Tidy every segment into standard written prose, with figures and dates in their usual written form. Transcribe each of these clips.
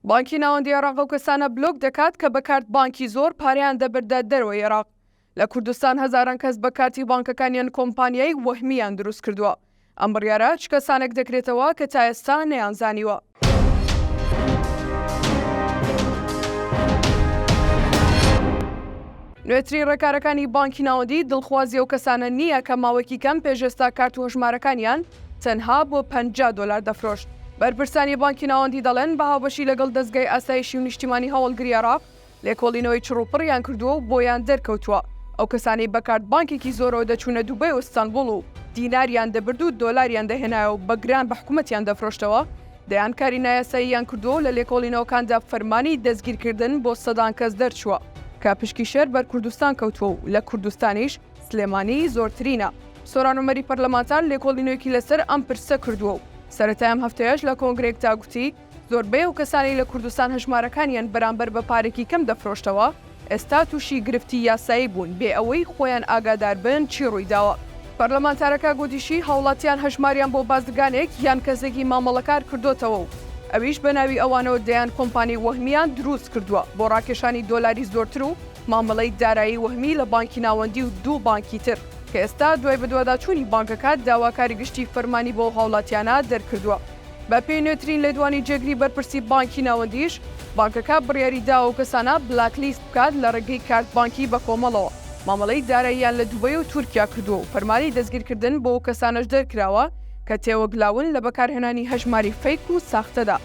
بانکی ناوەندی عێراق ئەو کەسانە بلۆک دەکات کە بە کارت بانکی زۆر پاریان دەبردە دەرەوەی عێراق. لە کوردستان هەزاران کەس بە کارتی بانکەکانیان کۆمپانیای وەهمیان دروست کردووە. ئەم بڕیارە چ کەسانێک دەکرێتەوە کە تا ئێستا نەیانزانیوە. نوێترین ڕێکارەکانی بانکی ناوەندی دڵخوازی ئەو کەسانە نییە کە ماوەیەکی کەم پێشێستا کارت و هەژمارەکانیان تەنها بۆ $50 دەفرۆشت. بەرپرسانی بانکی ناوەندی دەڵێن بە هاوبەشی لەگەڵ دەستگای ئاسایشی و نیشتیمانی هەوڵگری عێراق لێکۆڵینەوەی چڕوپڕیان کردووە و بۆیان دەرکەوتووە. ئەو کەسانی بە کارت بانکێکی زۆرەوە دەچوونە دووبەی و ئستانبوڵ و دیناریان دەبرد و دۆلاریان دەهێنایە و بە گران بە حکوومەتیان دەفرۆشتەوە، دەیان کاری نایاساییان کردووە لە لێکۆڵینەوەکاندا فەرمانی دەستگیرکردن بۆ سەدان کەس دەرچووە کە پشکی شێر بەر کوردستان کەوتووە و لە کوردستانیش سلێمانی زۆرترینە. سۆرانۆمەری پەرلەمانتار لێکۆڵینەوەیەکی لەسەر ئەم پرسە کردووە و سەرەتای ئەم هەفتەیەش لە کۆنگرێکدا گوتی زۆربەی ئەو کەسانی لە کوردستان هەژمارەکانیان بەرامبەر بە پارێکی کەم دەفرۆشتەوە ئێستا تووشی گرفتی یاسایی بوون بێ ئەوەی خۆیان ئاگادار بن چی ڕوویداوە. پەرلەمانتارەکە گوتیشی هاوڵاتیان هەژماریان بۆ بازرگانێک یان کەسێکی مامەڵەکار کردوتەوە و ئەویش بە ناوی ئەوانەوە دەیان کۆمپانی وەهمیان دروست کردووە بۆ ڕاکێشانی دۆلاری زۆرتر و مامەڵەی دارایی وەهمی لە بانکی ناوەندی و دوو بانکی تر کە ئێستا دوای بەدواداچوونی بانکەکە داواکاری گشتی فەرمانی بۆ هاوڵاتیانە دەرکردووە. بە پێی نوێترین لێدوانی جێگری بەرپرسی بانکی ناوەندیش بانکەکە بڕیاری داوە و کەسانە بلاکلیست بکات لە ڕێگەی کارت بانکی بە کۆمەڵەوە. مامەڵەی داراییان لە دووبەی و تورکیا کردووە و فەرمانی دەستگیرکردن بۆ کەسانەش دەرکراوە کە تێوەگلاون لە بەکارهێنانی هەژماری فەیک و ساختەدا.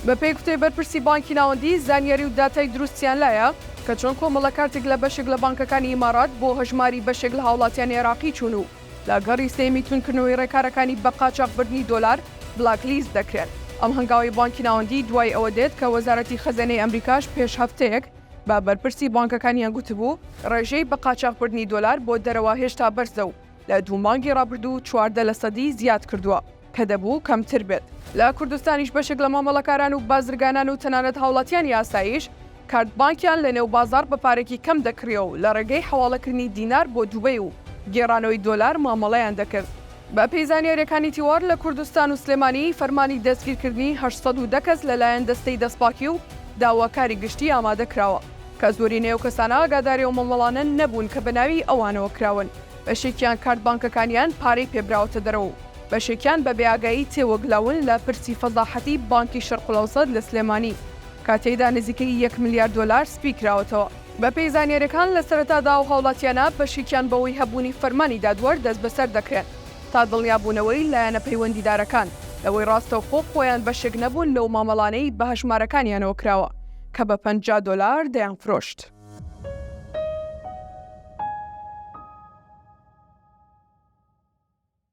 بە پێی گوتەی بەرپرسی بانکی ناوەندی زانیاری و داتای دروستیان لایە کە چۆن کۆمەڵە کارتێک لە بەشێک لە بانکەکانی ئیمارات بۆ هەژماری بەشێک لە هاوڵاتیان عێراقی چوون و لە گەڕی سێمی تونکردنەوەی ڕێکارەکانی بە قاچاقبردنی دۆلار بلاکلیست دەکرێت. ئەم هەنگاوی بانکی ناوەندی دوای ئەوە دێت کە وەزارەتی خەزانەی ئەمریکاش پێش هەفتەیەک بە بەرپرسی بانکەکانیان گوتبوو ڕێژەی بە قاچاقبردنی دۆلار بۆ دەرەوە هێشتا بەرزە و لە دوو مانگی ڕابردوو 14% زیاد کردووە کە دەبوو کەمتر بێت. لە کوردستانیش بەشێک لە مامەڵەکاران و بازرگانان و تەنانەت هاوڵاتیانی یاساییش کارت بانکیان لە نێو بازار بە پارێکی کەم دەکرێ و لە ڕێگەی حواڵەکردنی دینار بۆ دووبەی و گێڕانەوەی دۆلار مامەڵەیان دەکرد. بە پێی زانیاریەکانی تیوار لە کوردستان و سلێمانی فەرمانی دەستگیرکردنی 810 کەس لەلایەن دەستەی دەستپاکی و داواکاری گشتی ئامادەکراوە کە زۆرینەی ئەو کەسانە ئاگاداری و مامەڵانە نەبوون کە بەناوی ئەوانەوە کراون. بەشێکیان کارت بانکەکانیان پارەی پێبراوەتە دەرەوە، بەشێکیان بە بێئاگایی تێوەگلاون لە پرسی فەزاحەتی بانکی شەرقوڵەوسەد لە سلێمانی کاتێدا نزیکەی $1 ملیار سپی کراوەتەوە. بە پێی زانیاریەکان لە سەرەتادا و هاوڵاتیانە بەشێکیان بەوەی هەبوونی فەرمانی دادوەر دەست بەسەر دەکرێت تا دڵنیابوونەوەی لایەنە پەیوەندیدارەکان لەوەی ڕاستەوخۆ خۆیان بەشێک نەبوون لەو مامەڵانەی بە هەژمارەکانیانەوە کراوە کە بە $50 دەیان فرۆشت.